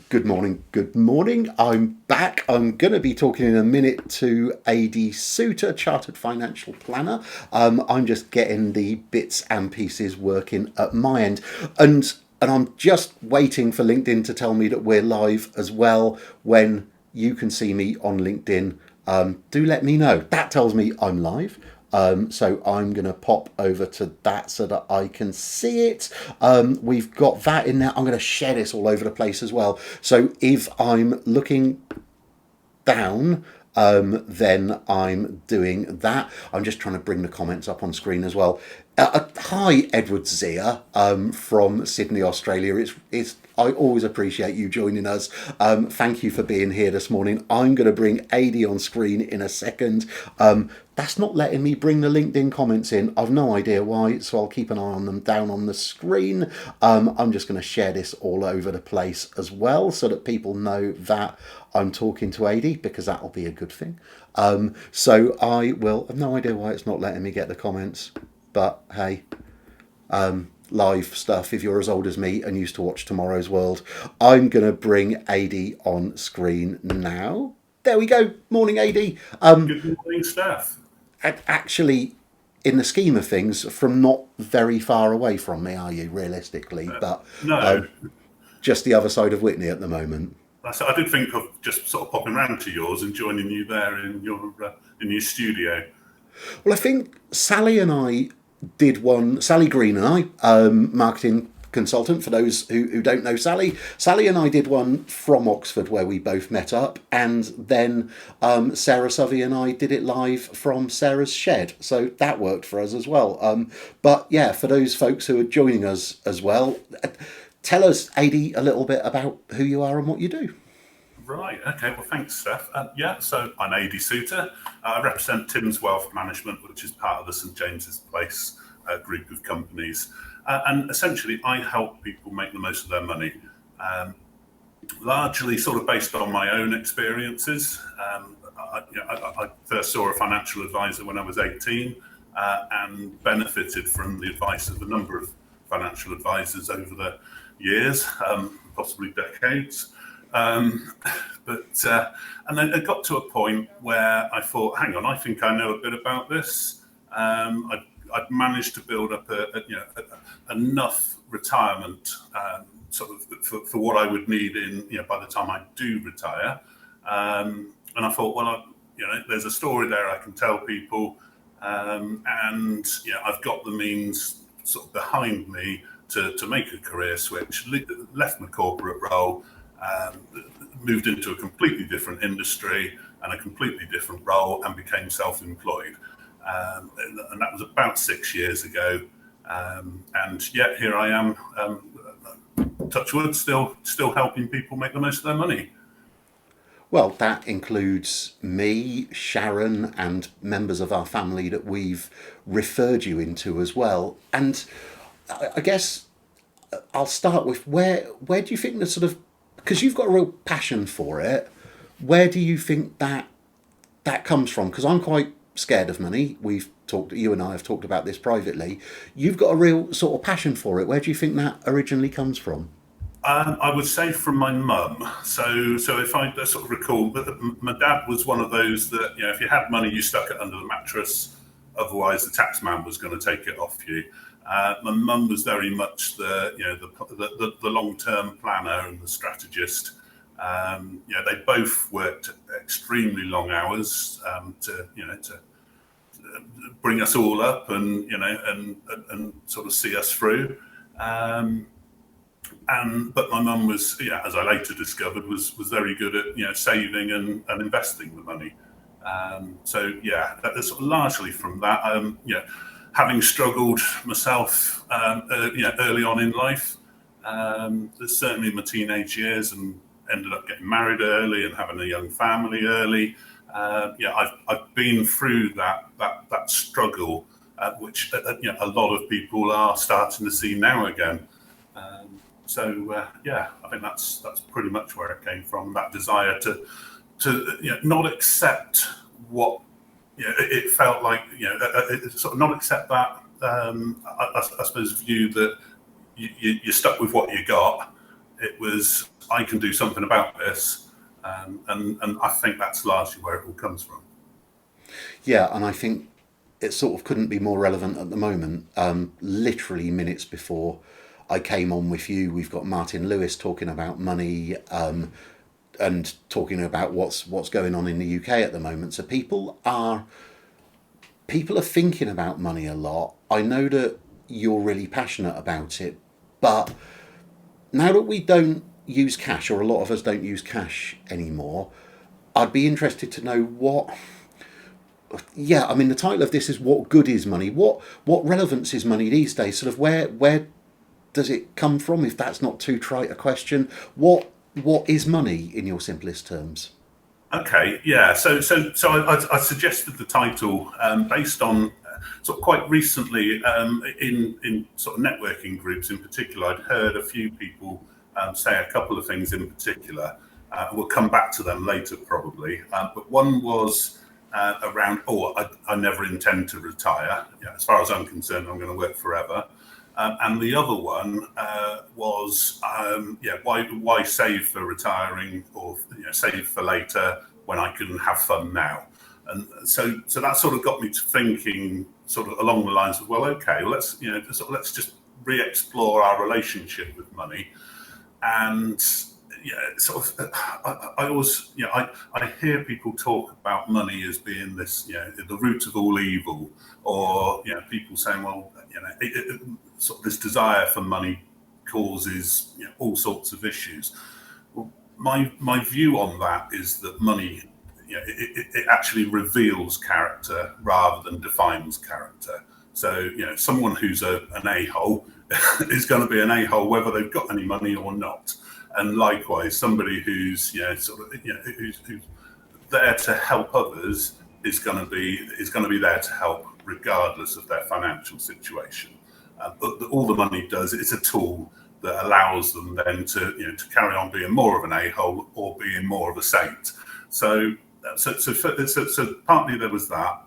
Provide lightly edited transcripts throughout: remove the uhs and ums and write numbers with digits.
Good morning. Good morning. I'm back. I'm going to be talking in a minute to AD Suter, Chartered Financial Planner. I'm just getting the bits and pieces working at my end, and I'm just waiting for LinkedIn to tell me that we're live as well. When you can see me on LinkedIn, do let me know. That tells me I'm live. So I'm going to pop over to that so that I can see it. We've got that in there. I'm going to share this all over the place as well. So if I'm looking down, then I'm doing that. I'm just trying to bring the comments up on screen as well. Hi, Edward Zia from Sydney, Australia. It's I always appreciate you joining us. Thank you for being here this morning. I'm going to bring AD on screen in a second. That's not letting me bring the LinkedIn comments in. I've no idea why, so I'll keep an eye on them down on the screen. I'm just going to share this all over the place as well so that people know that I'm talking to AD, because that'll be a good thing. So I will have no idea why it's not letting me get the comments, but hey, live stuff. If you're as old as me and used to watch Tomorrow's World, I'm going to bring AD on screen now. There we go. Morning, AD. Good morning, Steph. Actually, in the scheme of things, from not very far away from me, are you, realistically? But No, just the other side of Whitney at the moment. I did think of just sort of popping round to yours and joining you there in your studio. Well, I think Sally and I did one. Sally Green and I, marketing consultant for those who don't know Sally. Sally and I did one from Oxford where we both met up, and then Sarah Sovey and I did it live from Sarah's shed. So that worked for us as well. But yeah, for those folks who are joining us as well, tell us, AD, a little bit about who you are and what you do. Right. Okay. Well, thanks, Steph. Yeah. So I'm AD Suter. I represent Tim's Wealth Management, which is part of the St James's Place group of companies, and essentially I help people make the most of their money. Largely sort of based on my own experiences. I first saw a financial advisor when I was 18 and benefited from the advice of a number of financial advisors over the years, possibly decades. But and then it got to a point where I thought, hang on, I think I know a bit about this. I'd managed to build up enough retirement sort of for what I would need in by the time I do retire. And I thought, well, there's a story there I can tell people, and I've got the means sort of behind me to make a career switch. Left my corporate role, moved into a completely different industry and a completely different role, and became self-employed. And that was about 6 years ago. And yet here I am, touch wood, still helping people make the most of their money. Well, that includes me, Sharon, and members of our family that we've referred you into as well. And I guess I'll start with where do you think the sort of, because you've got a real passion for it, where do you think that comes from? Because I'm quite scared of money. You and I have talked about this privately. You've got a real sort of passion for it. Where do you think that originally comes from? I would say from my mum. So if I sort of recall, my dad was one of those that if you had money, you stuck it under the mattress. Otherwise, the tax man was going to take it off you. My mum was very much the long term planner and the strategist. They both worked extremely long hours to bring us all up and sort of see us through. But my mum was, as I later discovered, was very good at saving and investing the money. That's sort of largely from that. Having struggled myself, early on in life, certainly in my teenage years, and ended up getting married early and having a young family early. I've been through that struggle, which a lot of people are starting to see now again. I think that's pretty much where it came from. That desire to not accept what it felt like, sort of not accept that. I suppose view that you're stuck with what you got. It was I can do something about this. And I think that's largely where it all comes from. Yeah, and I think it sort of couldn't be more relevant at the moment. Literally minutes before I came on with you, we've got Martin Lewis talking about money, and talking about what's going on in the UK at the moment. So people are thinking about money a lot. I know that you're really passionate about it, but now that we don't use cash, or a lot of us don't use cash anymore, I'd be interested to know what. Yeah, I mean, the title of this is "What Good Is Money?" What relevance is money these days? Sort of where does it come from? If that's not too trite a question, what is money in your simplest terms? Okay, yeah. So I suggested the title based on sort of quite recently in sort of networking groups in particular. I'd heard a few people say a couple of things in particular. We'll come back to them later probably. But one was around, I never intend to retire. Yeah, as far as I'm concerned, I'm going to work forever. And the other one was, why save for retiring, or save for later when I can have fun now? And so that sort of got me to thinking, sort of along the lines of, well, okay, let's just re-explore our relationship with money. And I always, I hear people talk about money as being this, the root of all evil, or people saying, well, sort of this desire for money causes all sorts of issues. Well, my view on that is that money, it actually reveals character rather than defines character. So someone who's an a-hole is going to be an a-hole whether they've got any money or not. And likewise, somebody who's who's there to help others is going to be there to help regardless of their financial situation. But all the money does, it's a tool that allows them then to carry on being more of an a-hole or being more of a saint. So partly there was that.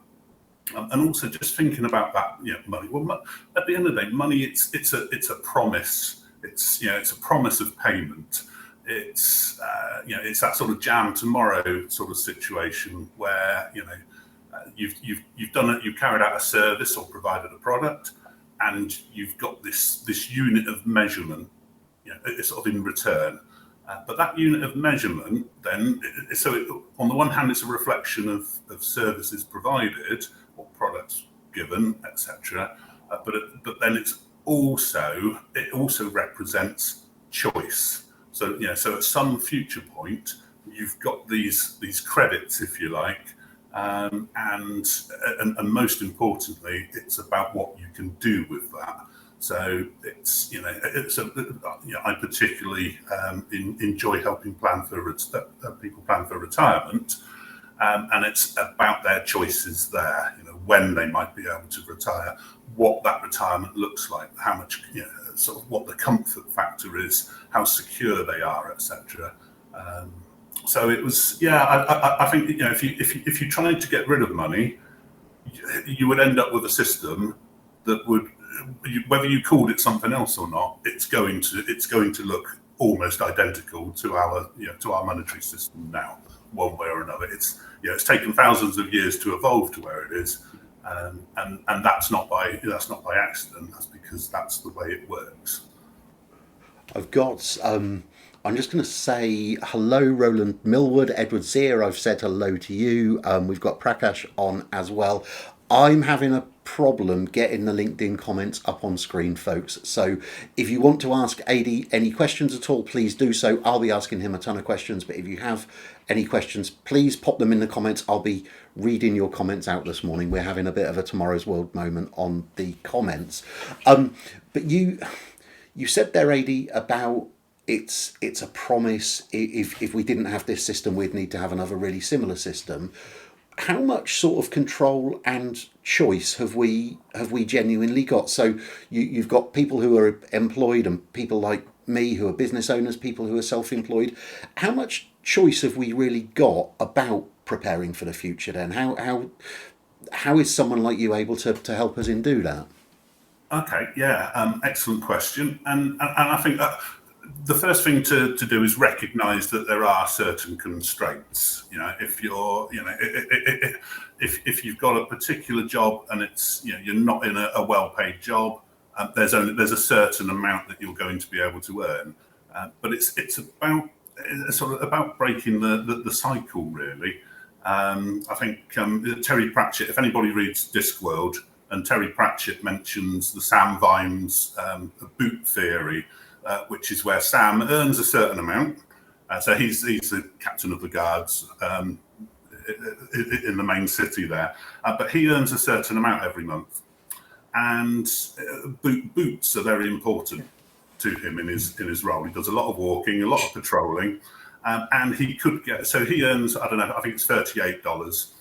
And also just thinking about that, money. Well, at the end of the day, money it's a promise. It's a promise of payment. It's it's that sort of jam tomorrow sort of situation where you've done it, you've carried out a service or provided a product, and you've got this unit of measurement, it's sort of in return. But that unit of measurement, then, on the one hand, it's a reflection of services provided or products given, etc. But then it also represents choice. So so at some future point, you've got these credits, if you like, and most importantly, it's about what you can do with that. So I particularly enjoy helping people plan for retirement, and it's about their choices there. When they might be able to retire, what that retirement looks like, how much, sort of what the comfort factor is, how secure they are, etc. So it was, I think if you tried to get rid of money, you would end up with a system that would, whether you called it something else or not, it's going to look almost identical to our monetary system now, one way or another. It's taken thousands of years to evolve to where it is, and that's not by accident. That's because that's the way it works. I've got. I'm just going to say hello, Roland Millwood, Edward Zier. I've said hello to you. We've got Prakash on as well. I'm having a problem getting the LinkedIn comments up on screen, folks. So if you want to ask AD any questions at all, please do so. I'll be asking him a ton of questions, but if you have any questions, please pop them in the comments. I'll be reading your comments out this morning. We're having a bit of a Tomorrow's World moment on the comments. But you said there, AD, about it's a promise. If we didn't have this system, we'd need to have another really similar system. How much sort of control and choice have we genuinely got? So you've got people who are employed and people like me who are business owners, people who are self-employed. How much choice have we really got about preparing for the future then? How is someone like you able to help us in do that? Okay, yeah, excellent question, and I think that the first thing to do is recognise that there are certain constraints. If you're, if you've got a particular job and it's, you're not in a well-paid job, there's a certain amount that you're going to be able to earn. But it's about sort of about breaking the cycle, really. I think Terry Pratchett, if anybody reads Discworld, and Terry Pratchett mentions the Sam Vimes boot theory, which is where Sam earns a certain amount. So he's the captain of the guards in the main city there, but he earns a certain amount every month, and boots are very important to him in his role. He does a lot of walking, a lot of patrolling, and he could get, so he earns, I don't know, I think it's $38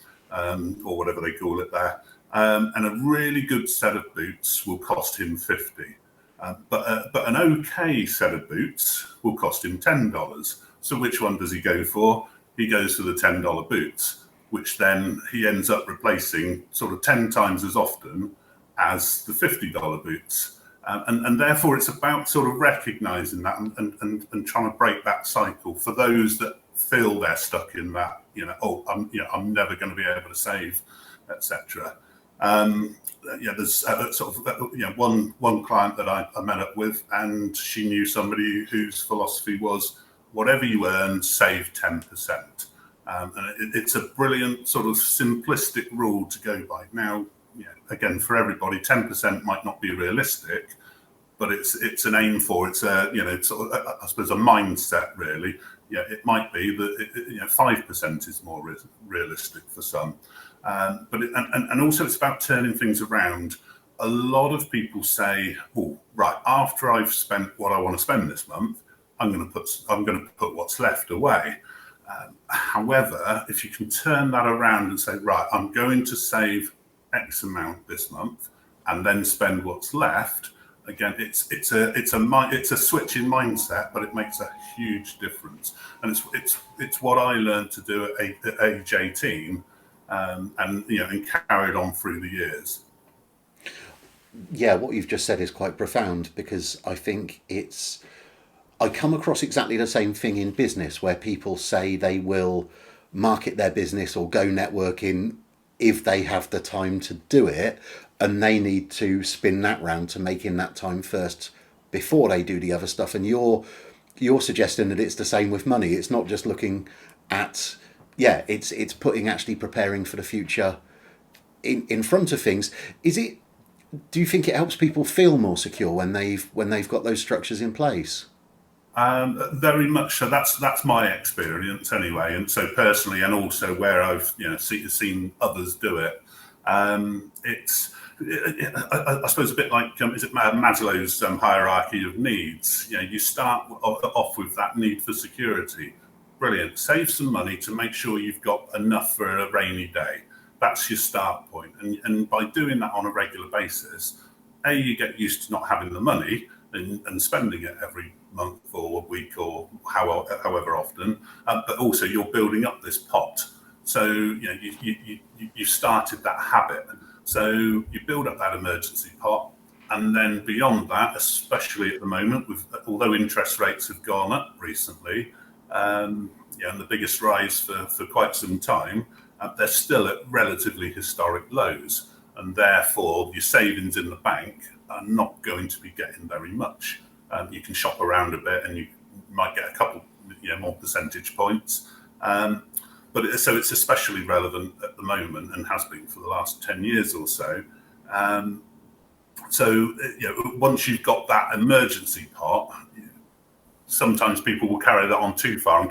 or whatever they call it there, and a really good set of boots will cost him $50. But an okay set of boots will cost him $10. So which one does he go for? He goes for the $10 boots, which then he ends up replacing sort of 10 times as often as the $50 boots. And therefore it's about sort of recognizing that and trying to break that cycle for those that feel they're stuck in that, I'm never going to be able to save, etc. There's sort of one client that I met up with, and she knew somebody whose philosophy was, whatever you earn, save 10%. And it's a brilliant sort of simplistic rule to go by. Now, again, for everybody, 10% might not be realistic, but it's an aim for, it's a, it's sort of, I suppose, a mindset, really. It might be that 5% is more realistic for some. But also it's about turning things around. A lot of people say, "Oh, right, after I've spent what I want to spend this month, I'm going to put what's left away." However, if you can turn that around and say, "Right, I'm going to save X amount this month, and then spend what's left," again, it's a switch in mindset, but it makes a huge difference. And it's what I learned to do at age 18. And carried on through the years. Yeah, what you've just said is quite profound, because I think I come across exactly the same thing in business, where people say they will market their business or go networking if they have the time to do it, and they need to spin that round to making that time first before they do the other stuff. And you're suggesting that it's the same with money. It's not just looking at, it's actually preparing for the future in front of things. Do you think it helps people feel more secure when they've got those structures in place? Very much so. That's my experience anyway. And so personally, and also where I've seen others do it, it's I suppose a bit like is it Maslow's hierarchy of needs? You start off with that need for security. Brilliant. Save some money to make sure you've got enough for a rainy day. That's your start point. And by doing that on a regular basis, you get used to not having the money and spending it every month or week or however often, but also you're building up this pot. So you started that habit. So you build up that emergency pot, and then beyond that, especially at the moment, although interest rates have gone up recently, and the biggest rise for quite some time, they're still at relatively historic lows, and therefore your savings in the bank are not going to be getting very much. You can shop around a bit, and you might get a couple, more percentage points. So it's especially relevant at the moment, and has been for the last 10 years or so. Once you've got that emergency pot, sometimes people will carry that on too far and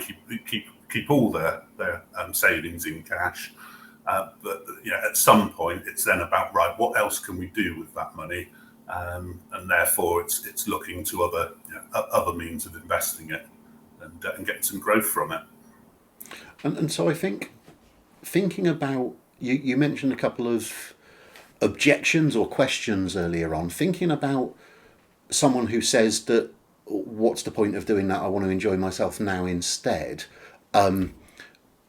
keep all their savings in cash. But at some point, it's then about, right, what else can we do with that money? And therefore, it's looking to other means of investing it and getting some growth from it. And so I think, thinking about, you mentioned a couple of objections or questions earlier on, thinking about someone who says that, what's the point of doing that? I want to enjoy myself now instead.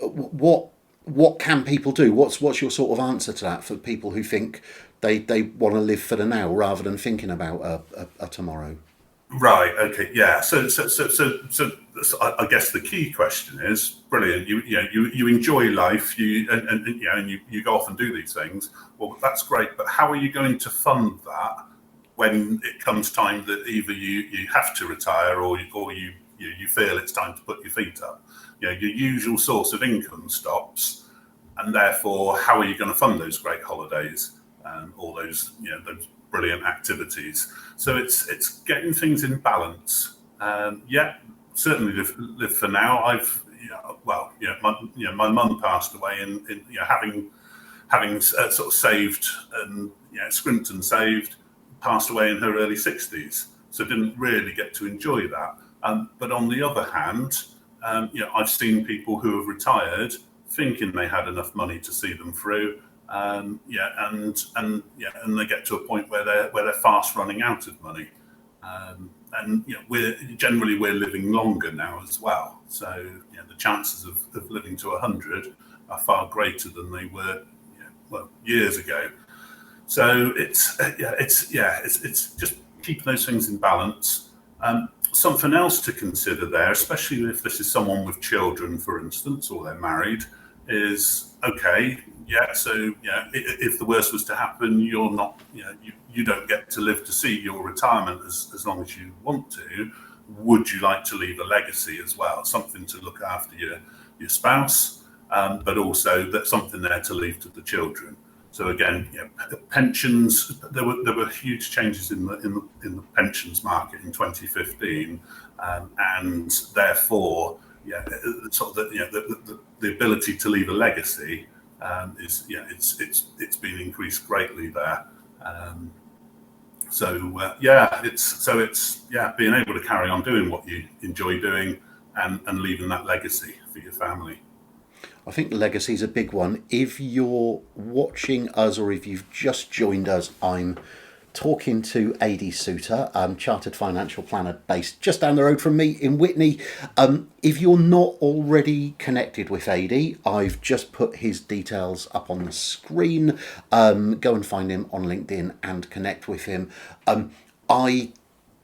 What can people do? What's your sort of answer to that for people who think they want to live for the now rather than thinking about a tomorrow? Right. Okay. Yeah. So I guess the key question is brilliant. You enjoy life. You go off and do these things. Well, that's great. But how are you going to fund that when it comes time that either you have to retire or you feel it's time to put your feet up? Your usual source of income stops, and therefore, how are you going to fund those great holidays and all those brilliant activities? So it's getting things in balance. Yeah, certainly live for now. My mum passed away in having sort of saved and scrimped and saved, passed away in her early 60s, so didn't really get to enjoy that. But on the other hand, I've seen people who have retired thinking they had enough money to see them through, and they get to a point where they're fast running out of money. And we're living longer now as well, so the chances of living to 100 are far greater than they were years ago. So it's just keeping those things in balance. Something else to consider there, especially if this is someone with children, for instance, or they're married, is okay. Yeah, so if the worst was to happen, you're not, you don't get to live to see your retirement as long as you want to. Would you like to leave a legacy as well? Something to look after your spouse, but also that's something there to leave to the children. So again, pensions. There were huge changes in the pensions market in 2015, and therefore, sort of the ability to leave a legacy it's been increased greatly there. It's being able to carry on doing what you enjoy doing and leaving that legacy for your family. I think legacy is a big one. If you're watching us or if you've just joined us, I'm talking to AD Suter, chartered financial planner based just down the road from me in Witney. If you're not already connected with AD, I've just put his details up on the screen. Go and find him on LinkedIn and connect with him. I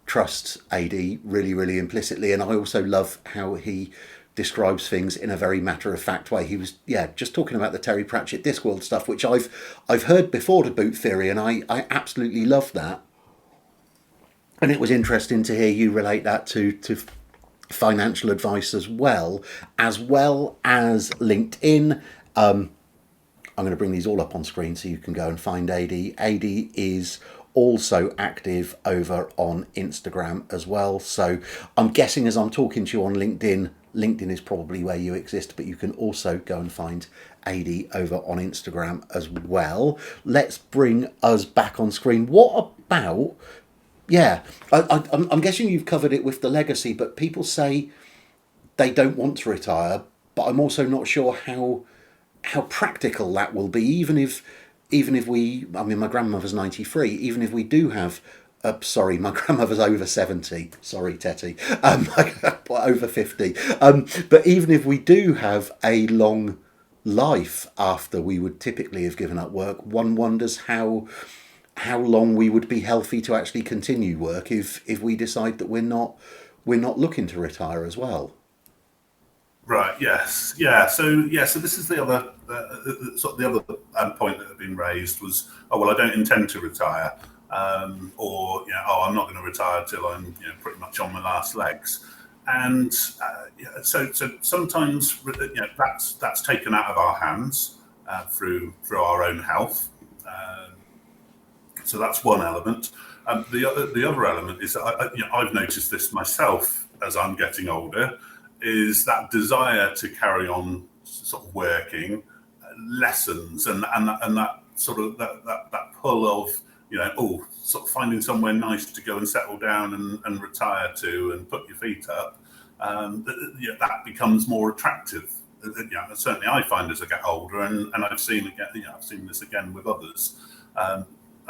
trust AD really, really implicitly, and I also love how he describes things in a very matter-of-fact way. He was just talking about the Terry Pratchett Discworld stuff, which I've heard before, to boot theory, and I absolutely love that. And it was interesting to hear you relate that to financial advice as well as LinkedIn. I'm going to bring these all up on screen so you can go and find AD. AD is also active over on Instagram as well. So I'm guessing as I'm talking to you on LinkedIn is probably where you exist, but you can also go and find AD over on Instagram as well. Let's bring us back on screen. What about, I'm guessing you've covered it with the legacy, but people say they don't want to retire, but I'm also not sure how practical that will be, even if we, I mean, my grandmother's 93, even if we do have, sorry, my grandmother's over 70, sorry, Tetty, over 50, but even if we do have a long life after we would typically have given up work, one wonders how long we would be healthy to actually continue work if we decide that we're not looking to retire as well. Right. Yes. Yeah. So this is the other point that had been raised was, oh well, I don't intend to retire, or I'm not going to retire till I'm pretty much on my last legs, and so sometimes that's taken out of our hands through our own health. So that's one element. The other element is that I've noticed this myself as I'm getting older, is that desire to carry on sort of working lessons, and that sort of that pull of sort of finding somewhere nice to go and settle down and retire to and put your feet up, that becomes more attractive. Certainly I find as I get older, and I've seen this again with others.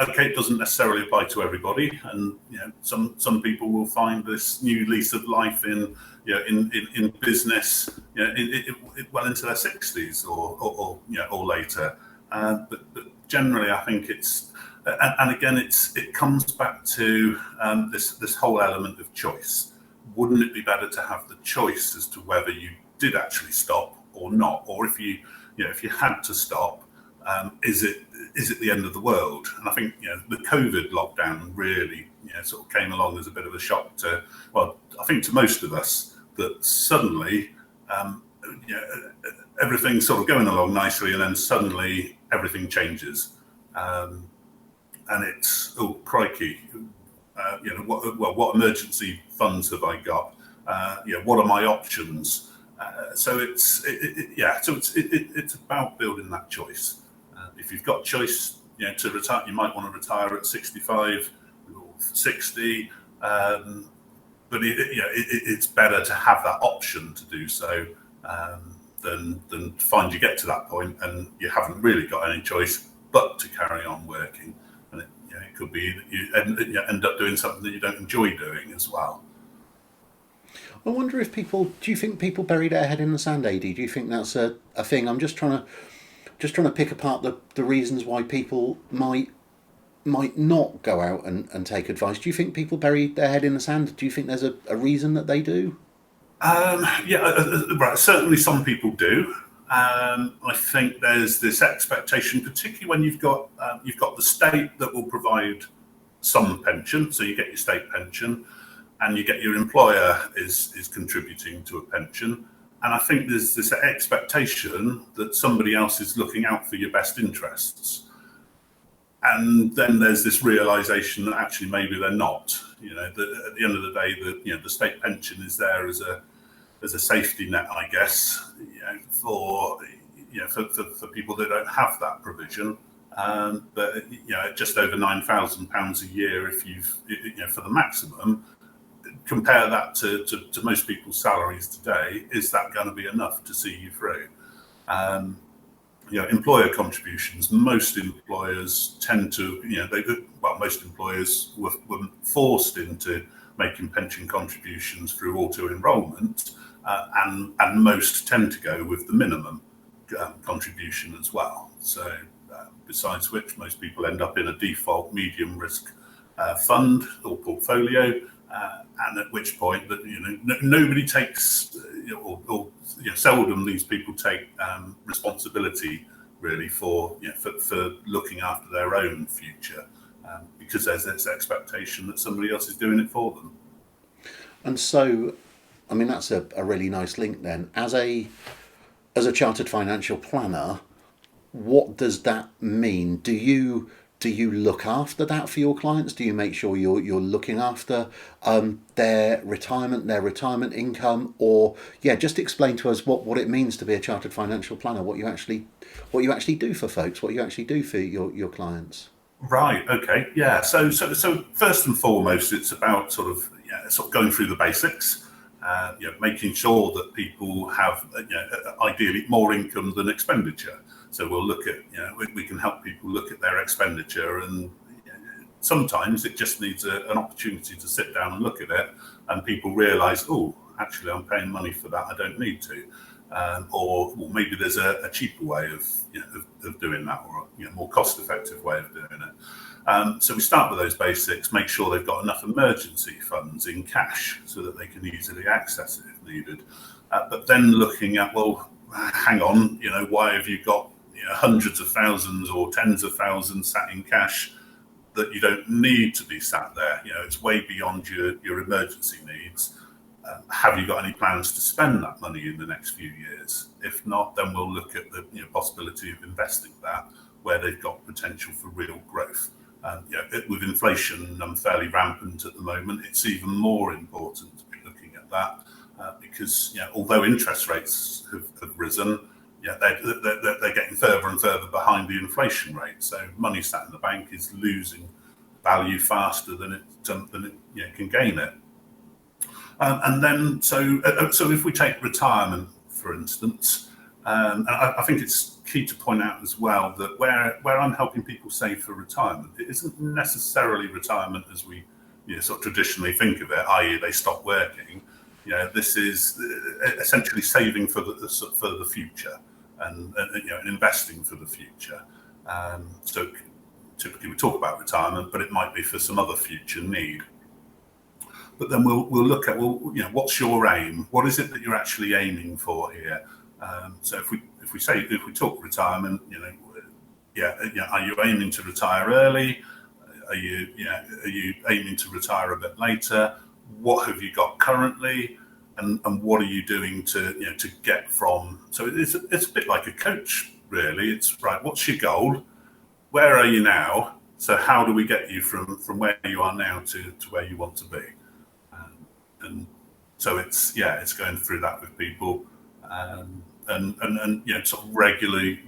Okay, it doesn't necessarily apply to everybody, and some people will find this new lease of life in business, well into their 60s or later. But generally, I think it's and again, it comes back to this whole element of choice. Wouldn't it be better to have the choice as to whether you did actually stop or not, or if you had to stop, is it the end of the world? And I think the COVID lockdown really sort of came along as a bit of a shock to, well, I think to most of us, that suddenly everything's sort of going along nicely, and then suddenly everything changes. And it's, oh crikey, what emergency funds have I got? What are my options? So it's about building that choice. If you've got choice, to retire, you might want to retire at 65 or 60, but it's better to have that option to do so than find you get to that point and you haven't really got any choice but to carry on working. And it could be that you end up doing something that you don't enjoy doing as well. I wonder if do you think people bury their head in the sand, AD? Do you think that's a thing? I'm just trying to pick apart the reasons why people might not go out and take advice. Do you think people bury their head in the sand? Do you think there's a reason that they do? Right. Certainly, some people do. I think there's this expectation, particularly when you've got the state that will provide some pension, so you get your state pension, and you get your employer is contributing to a pension. And I think there's this expectation that somebody else is looking out for your best interests. And then there's this realization that actually maybe they're not. At the end of the day, the state pension is there as a safety net, I guess, for people that don't have that provision. But just over £9,000 a year, if you've for the maximum. Compare that to most people's salaries today. Is that going to be enough to see you through? Employer contributions. Most employers tend to, most employers were forced into making pension contributions through auto enrolment, and most tend to go with the minimum contribution as well. So, besides which, most people end up in a default medium risk fund or portfolio. And at which point that nobody takes, or seldom these people take responsibility really for looking after their own future, because there's this expectation that somebody else is doing it for them. And so, I mean, that's a really nice link then. As a chartered financial planner, what does that mean? Do you look after that for your clients? Do you make sure you're looking after their retirement income? Or just explain to us what it means to be a chartered financial planner, what you actually do for folks, what you actually do for your clients. Right. Okay. Yeah. So first and foremost, it's about sort of going through the basics. Making sure that people have ideally more income than expenditure. So we'll look at, we can help people look at their expenditure, and sometimes it just needs an opportunity to sit down and look at it, and people realise, oh, actually I'm paying money for that, I don't need to, or maybe there's a cheaper way of doing that, or a more cost-effective way of doing it. So we start with those basics, make sure they've got enough emergency funds in cash so that they can easily access it if needed. But then looking at, well, hang on, why have you got hundreds of thousands or tens of thousands sat in cash that you don't need to be sat there? It's way beyond your emergency needs. Have you got any plans to spend that money in the next few years? If not, then we'll look at the possibility of investing that where they've got potential for real growth. With inflation fairly rampant at the moment, it's even more important to be looking at that because although interest rates have risen, they're getting further and further behind the inflation rate. So money sat in the bank is losing value faster than it can gain it. And then so if we take retirement, for instance, and I think it's key to point out as well that where I'm helping people save for retirement, it isn't necessarily retirement as we sort of traditionally think of it, i.e. they stop working. This is essentially saving for the future and investing for the future. So typically we talk about retirement, but it might be for some other future need. But then we'll look at, well, what's your aim? What is it that you're actually aiming for here? So if we talk retirement, are you aiming to retire early? Are you aiming to retire a bit later? What have you got currently, and what are you doing to get from? So it's a bit like a coach, really. It's right. What's your goal? Where are you now? So how do we get you from where you are now to where you want to be? And so it's going through that with people, and sort of regularly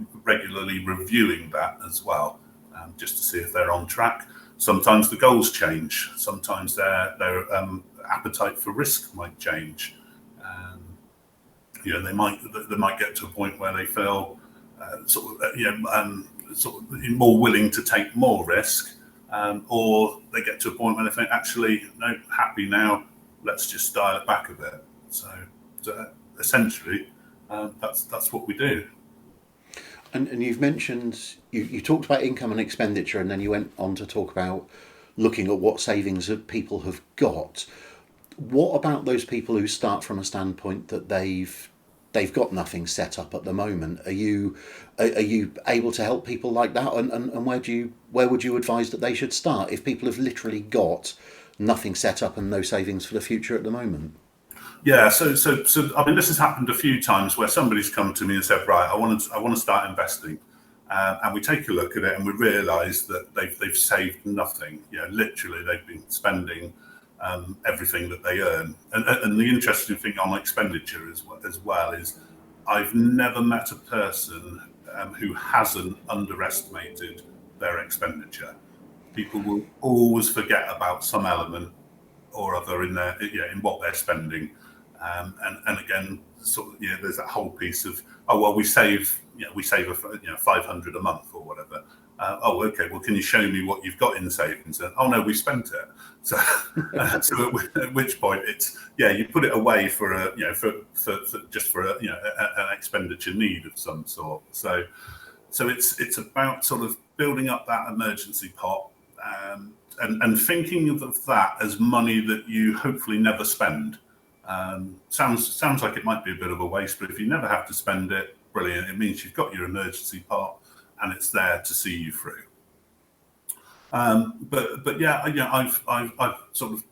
reviewing that as well, just to see if they're on track. Sometimes the goals change. Sometimes their appetite for risk might change. They might get to a point where they feel sort of more willing to take more risk, or they get to a point where they think, actually, no, happy now. Let's just dial it back a bit. So essentially, that's what we do. And you've mentioned, you talked about income and expenditure, and then you went on to talk about looking at what savings that people have got. What about those people who start from a standpoint that they've got nothing set up at the moment? Are you able to help people like that? And where would you advise that they should start if people have literally got nothing set up and no savings for the future at the moment? Yeah, so I mean, this has happened a few times where somebody's come to me and said, right, I want to start investing, and we take a look at it and we realise that they've saved nothing. Literally they've been spending everything that they earn. And the interesting thing on expenditure as well is I've never met a person who hasn't underestimated their expenditure. People will always forget about some element or other in what they're spending. And again, there's that whole piece of, oh well, we save $500 a month or whatever. Oh, okay. Well, can you show me what you've got in savings? And, oh no, we spent it. So, so at which point it's you put it away for an expenditure need of some sort. So it's about sort of building up that emergency pot, and thinking of that as money that you hopefully never spend. Sounds like it might be a bit of a waste, but if you never have to spend it, brilliant. It means you've got your emergency pot and it's there to see you through. But I've sort of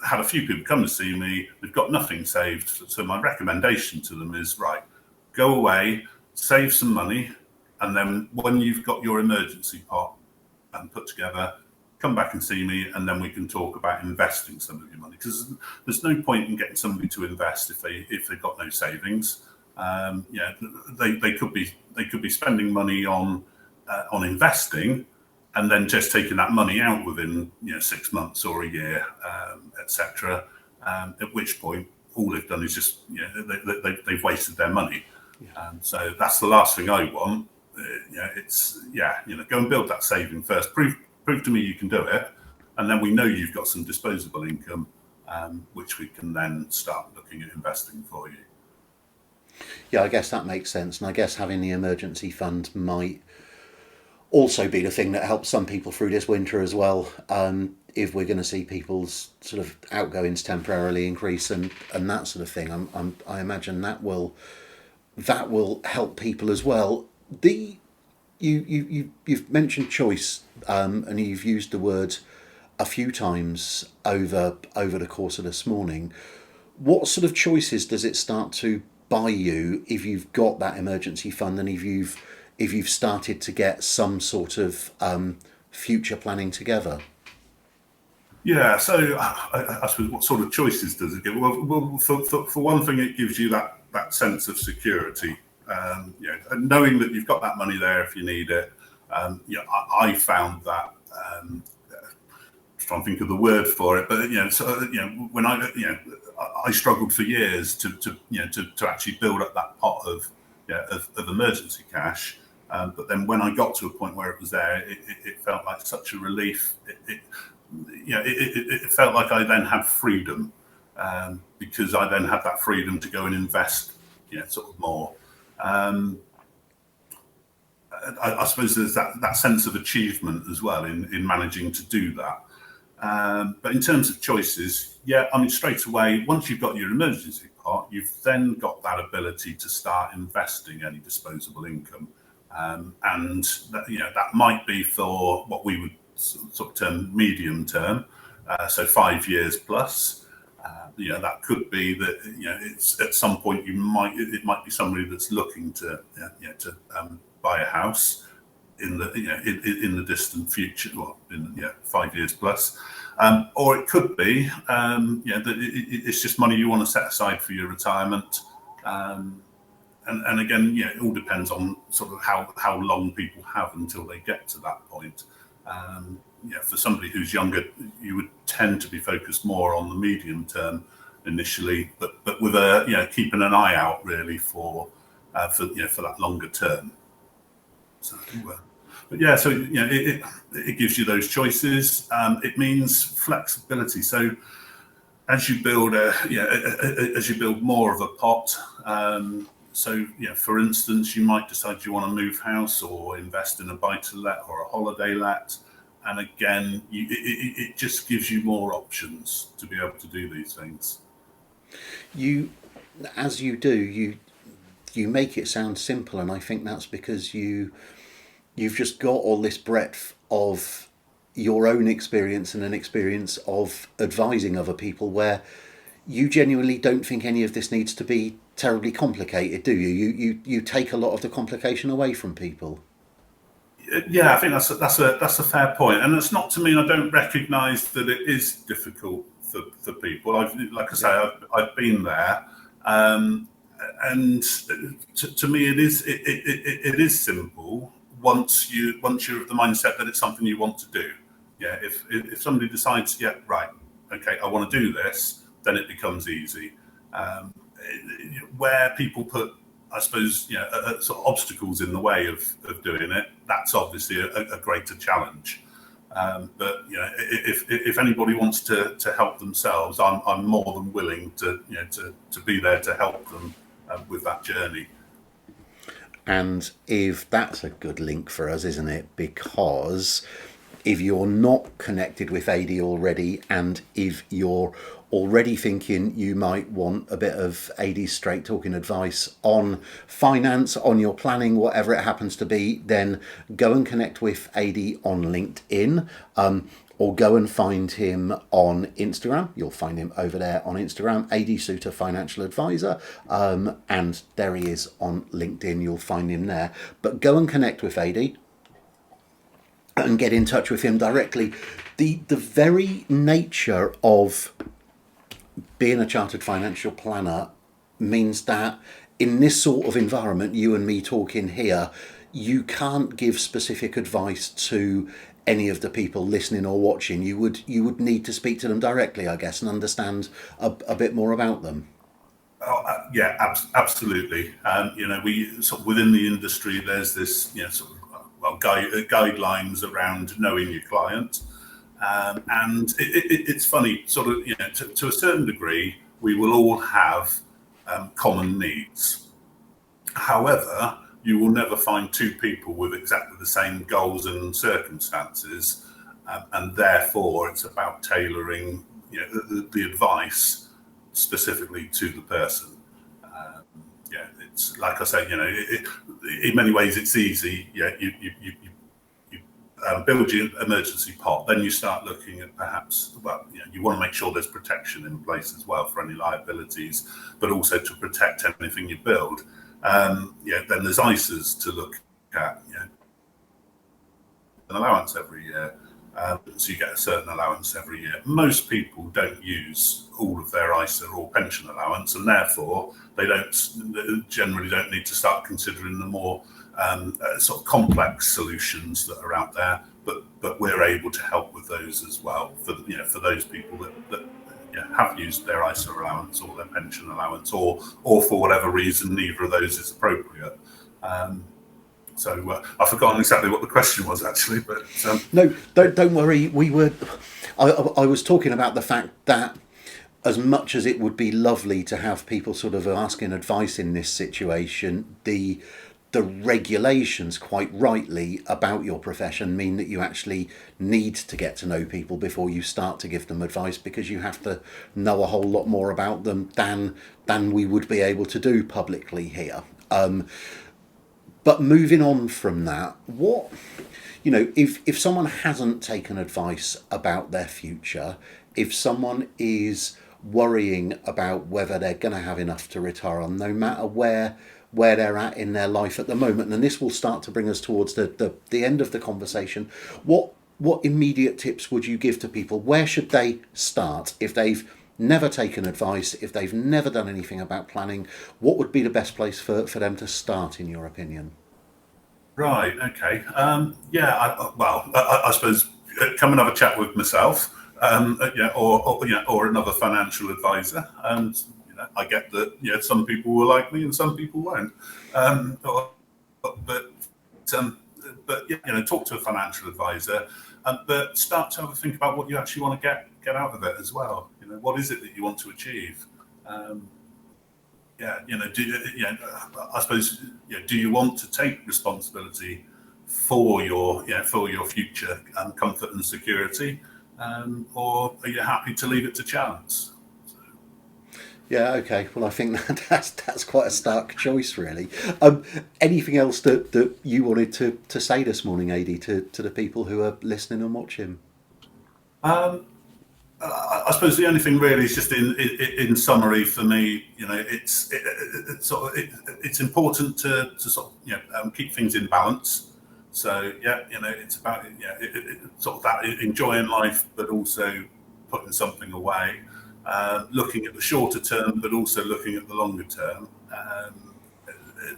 had a few people come to see me. They've got nothing saved, so my recommendation to them is, right, go away, save some money, and then when you've got your emergency pot put together, come back and see me, and then we can talk about investing some of your money, because there's no point in getting somebody to invest if they've got no savings. They could be spending money on investing, and then just taking that money out within 6 months or a year, etc. At which point all they've done is just they've wasted their money. So that's the last thing I want. Go and build that saving first. Prove to me you can do it, and then we know you've got some disposable income, which we can then start looking at investing for you. Yeah, I guess that makes sense, and I guess having the emergency fund might also be the thing that helps some people through this winter as well. If we're going to see people's sort of outgoings temporarily increase and that sort of thing, I imagine that will help people as well. You've mentioned choice, and you've used the word a few times over the course of this morning. What sort of choices does it start to buy you if you've got that emergency fund, and if you've started to get some sort of future planning together? Yeah, so I suppose what sort of choices does it give? Well, for one thing, it gives you that sense of security. Knowing that you've got that money there if you need it. I found that. Trying to think of the word for it, but when I struggled for years to actually build up that pot of emergency cash. But then when I got to a point where it was there, it felt like such a relief. It felt like I then had freedom, because I then had that freedom to go and invest, sort of more. I suppose there's that sense of achievement as well in managing to do that. But in terms of choices, yeah, I mean, straight away, once you've got your emergency pot, you've then got that ability to start investing any disposable income. And that might be for what we would sort of term medium term, so 5 years plus. That could be that it's at some point it might be somebody that's looking to buy a house in the distant future, well, in 5 years plus, or it could be that it's just money you want to set aside for your retirement. And again, it all depends on sort of how long people have until they get to that point. For somebody who's younger, you would tend to be focused more on the medium term initially, but with keeping an eye out really for that longer term. So, it gives you those choices. It means flexibility. So as you build more of a pot. For instance, you might decide you want to move house or invest in a buy-to-let or a holiday let. And again, it just gives you more options to be able to do these things. You make it sound simple, and I think that's because you've just got all this breadth of your own experience and an experience of advising other people, where you genuinely don't think any of this needs to be terribly complicated, do you? You take a lot of the complication away from people. Yeah, I think that's a fair point, and it's not to mean I don't recognise that it is difficult for people. I've been there, and to me it is simple once you're of the mindset that it's something you want to do. Yeah, if somebody decides, right, okay, I want to do this, then it becomes easy. Where people put, I suppose, sort of obstacles in the way of doing it, that's obviously a greater challenge. But if anybody wants to help themselves, I'm more than willing to be there to help them with that journey. And if that's a good link for us, isn't it? Because if you're not connected with AD already, and if you're already thinking you might want a bit of AD straight talking advice on finance, on your planning, whatever it happens to be, then go and connect with AD on LinkedIn, or go and find him on Instagram. You'll find him over there on Instagram, AD Suter Financial Advisor, and there he is on LinkedIn. You'll find him there. But go and connect with AD and get in touch with him directly. The very nature of being a chartered financial planner means that in this sort of environment, you and me talking here, you can't give specific advice to any of the people listening or watching. You would need to speak to them directly, I guess, and understand a bit more about them. Absolutely. We sort of within the industry, there's this guidelines around knowing your client. And it's funny, sort of, to a certain degree, we will all have common needs. However, you will never find two people with exactly the same goals and circumstances, and therefore it's about tailoring, the advice specifically to the person. It's like I say, in many ways it's easy. You build your emergency pot, then you start looking at perhaps, you want to make sure there's protection in place as well for any liabilities, but also to protect anything you build. Then there's ISAs to look at, an allowance every year. So you get a certain allowance every year. Most people don't use all of their ISA or pension allowance, and therefore they generally don't need to start considering the more sort of complex solutions that are out there. But we're able to help with those as well for those people that have used their ISA allowance or their pension allowance, or for whatever reason neither of those is appropriate. So I've forgotten exactly what the question was actually, but no, don't worry. I was talking about the fact that as much as it would be lovely to have people sort of asking advice in this situation, the the regulations, quite rightly, about your profession mean that you actually need to get to know people before you start to give them advice, because you have to know a whole lot more about them than we would be able to do publicly here. But moving on from that, what, if someone hasn't taken advice about their future, if someone is worrying about whether they're going to have enough to retire on, no matter where they're at in their life at the moment, and this will start to bring us towards the end of the conversation, what immediate tips would you give to people? Where should they start if they've never taken advice, if they've never done anything about planning? What would be the best place for them to start, in your opinion? Right. Okay. I suppose come and have a chat with myself, or another financial advisor. And I get that. Some people will like me and some people won't. Um, or, but talk to a financial advisor, but start to have a think about what you actually want to get out of it as well. What is it that you want to achieve? I suppose, do you want to take responsibility for your future comfort and security, or are you happy to leave it to chance? Yeah, okay. Well, I think that's quite a stark choice, really. Anything else that you wanted to say this morning, AD, to the people who are listening and watching? I suppose the only thing really is just in summary for me, it's important to sort of keep things in balance. So it's about sort of that enjoying life, but also putting something away, looking at the shorter term, but also looking at the longer term.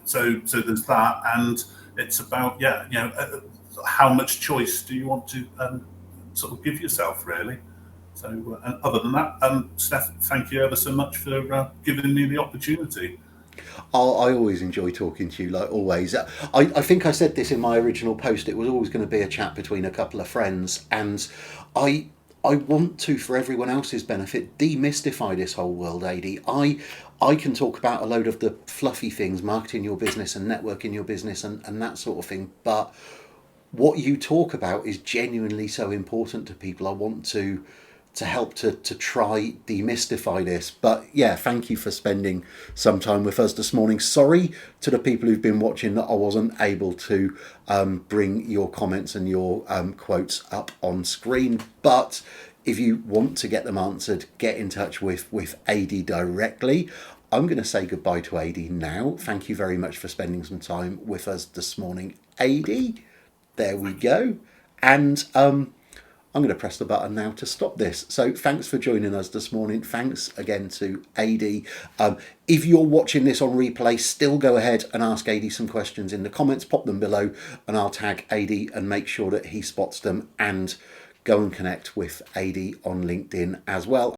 So there's that, and it's about how much choice do you want to sort of give yourself, really. So, and other than that, Steph, thank you ever so much for giving me the opportunity. I always enjoy talking to you, like always. I think I said this in my original post. It was always going to be a chat between a couple of friends, and I want to, for everyone else's benefit, demystify this whole world, AD. I can talk about a load of the fluffy things, marketing your business and networking your business and that sort of thing, but what you talk about is genuinely so important to people. I want to help to try demystify this. But yeah, thank you for spending some time with us this morning. Sorry to the people who've been watching that I wasn't able to bring your comments and your quotes up on screen, but if you want to get them answered, get in touch with AD directly. I'm going to say goodbye to AD now. Thank you very much for spending some time with us this morning, AD. There we go. And I'm going to press the button now to stop this. So thanks for joining us this morning. Thanks again to AD. If you're watching this on replay, still go ahead and ask AD some questions in the comments. Pop them below and I'll tag AD and make sure that he spots them, and go and connect with AD on LinkedIn as well.